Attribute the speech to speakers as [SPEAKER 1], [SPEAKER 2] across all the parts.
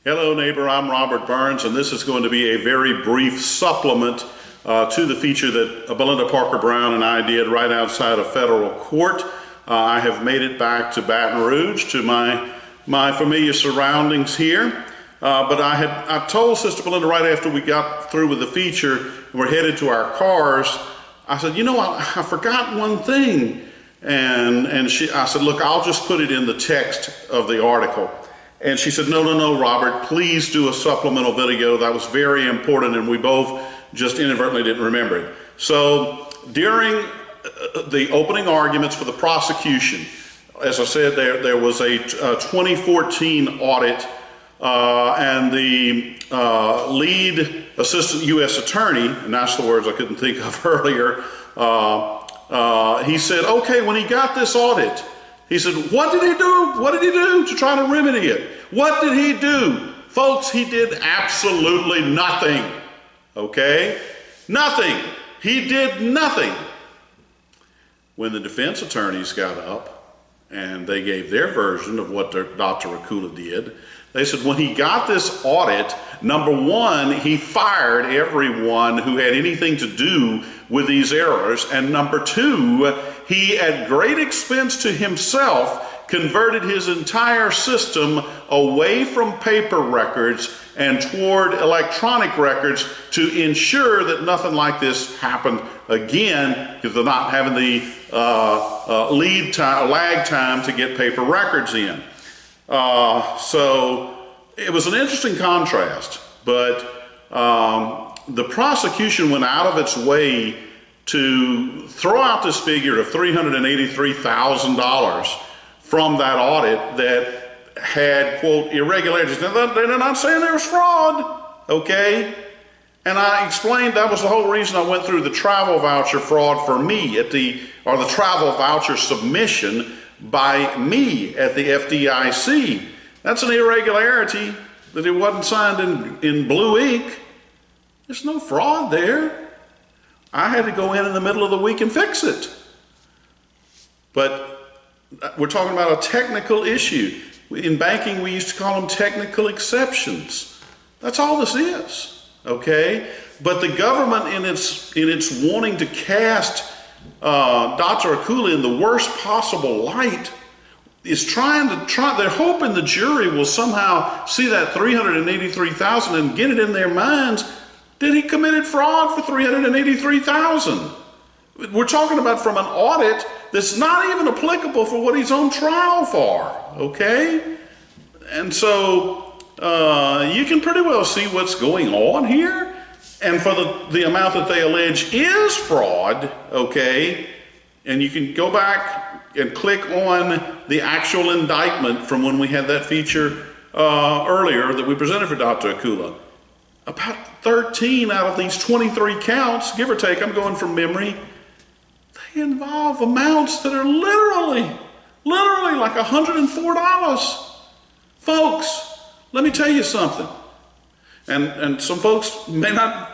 [SPEAKER 1] Hello neighbor, I'm Robert Burns, and this is going to be a very brief supplement to the feature that Belinda Parker Brown and I did right outside of federal court. I have made it back to Baton Rouge, to my familiar surroundings here. But I told Sister Belinda right after we got through with the feature, and we're headed to our cars, I said, you know, I forgot one thing. And I said, look, I'll just put it in the text of the article. And she said, no, Robert, please do a supplemental video. That was very important, and we both just inadvertently didn't remember it. So during the opening arguments for the prosecution, as I said, there was a 2014 audit, and the lead assistant U.S. attorney, and that's the words I couldn't think of earlier, he said, okay, when he got this audit, he said, what did he do? What did he do to try to remedy it? What did he do? Folks, he did absolutely nothing. Okay? Nothing. He did nothing. When the defense attorneys got up and they gave their version of what Dr. Akula did, they said when he got this audit, number one, he fired everyone who had anything to do with these errors, and number two, he, at great expense to himself, converted his entire system away from paper records and toward electronic records to ensure that nothing like this happened again, because they're not having the lag time to get paper records in. So it was an interesting contrast, but the prosecution went out of its way to throw out this figure of $383,000 from that audit that had, quote, irregularities. Now, they're not saying there was fraud, okay? And I explained that was the whole reason I went through the travel voucher fraud for me the travel voucher submission by me at the FDIC. That's an irregularity that it wasn't signed in blue ink. There's no fraud there. I had to go in the middle of the week and fix it. But we're talking about a technical issue. In banking, we used to call them technical exceptions. That's all this is, okay? But the government, in its wanting to cast Dr. Akula in the worst possible light, is they're hoping the jury will somehow see that $383,000 and get it in their minds that he committed fraud for $383,000. We're talking about from an audit that's not even applicable for what he's on trial for, okay? And so you can pretty well see what's going on here. And for the amount that they allege is fraud, okay, and you can go back and click on the actual indictment from when we had that feature earlier that we presented for Dr. Akula. About 13 out of these 23 counts, give or take, I'm going from memory, they involve amounts that are literally like $104. Folks, let me tell you something. And some folks may not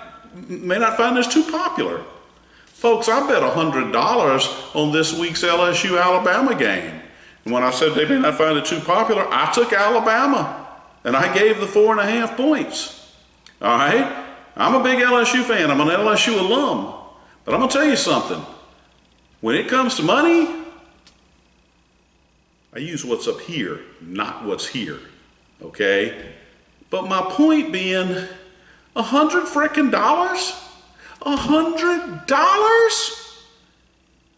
[SPEAKER 1] find this too popular. Folks, I bet $100 on this week's LSU-Alabama game. And when I said they may not find it too popular, I took Alabama, and I gave the 4.5 points. All right? I'm a big LSU fan. I'm an LSU alum. But I'm going to tell you something. When it comes to money, I use what's up here, not what's here. Okay? But my point being, $100 frickin' dollars? $100?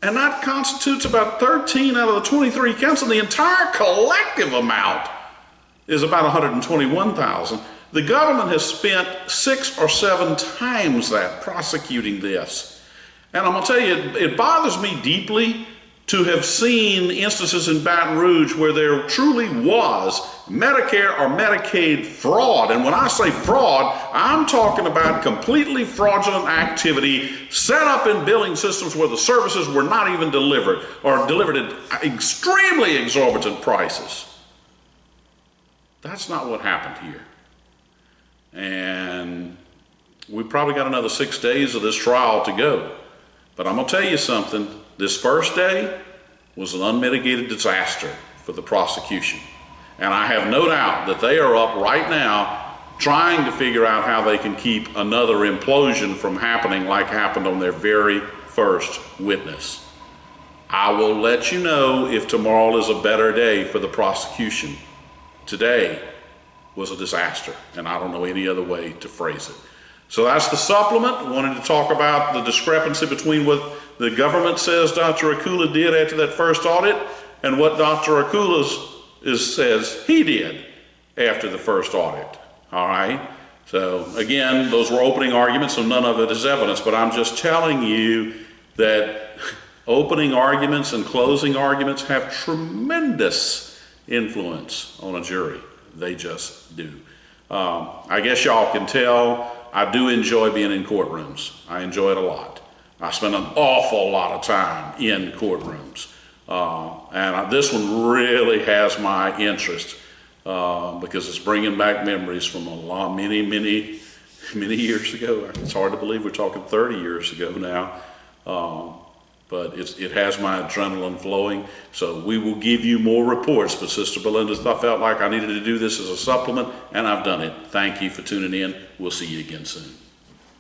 [SPEAKER 1] And that constitutes about 13 out of the 23 counts, and the entire collective amount is about $121,000. The government has spent 6 or 7 times that prosecuting this. And I'm going to tell you, it bothers me deeply to have seen instances in Baton Rouge where there truly was Medicare or Medicaid fraud. And when I say fraud, I'm talking about completely fraudulent activity set up in billing systems where the services were not even delivered or delivered at extremely exorbitant prices. That's not what happened here. And we probably got another 6 days of this trial to go. But I'm going to tell you something. This first day was an unmitigated disaster for the prosecution. And I have no doubt that they are up right now trying to figure out how they can keep another implosion from happening like happened on their very first witness. I will let you know if tomorrow is a better day for the prosecution. Today was a disaster, and I don't know any other way to phrase it. So that's the supplement. I wanted to talk about the discrepancy between what the government says Dr. Akula did after that first audit and what Dr. Akula says he did after the first audit. All right? So again, those were opening arguments, so none of it is evidence, but I'm just telling you that opening arguments and closing arguments have tremendous influence on a jury. They just do. I guess y'all can tell I do enjoy being in courtrooms. I enjoy it a lot. I spend an awful lot of time in courtrooms. And this one really has my interest because it's bringing back memories from many years ago. It's hard to believe we're talking 30 years ago now. But it has my adrenaline flowing. So we will give you more reports. But Sister Belinda felt like I needed to do this as a supplement, and I've done it. Thank you for tuning in. We'll see you again soon.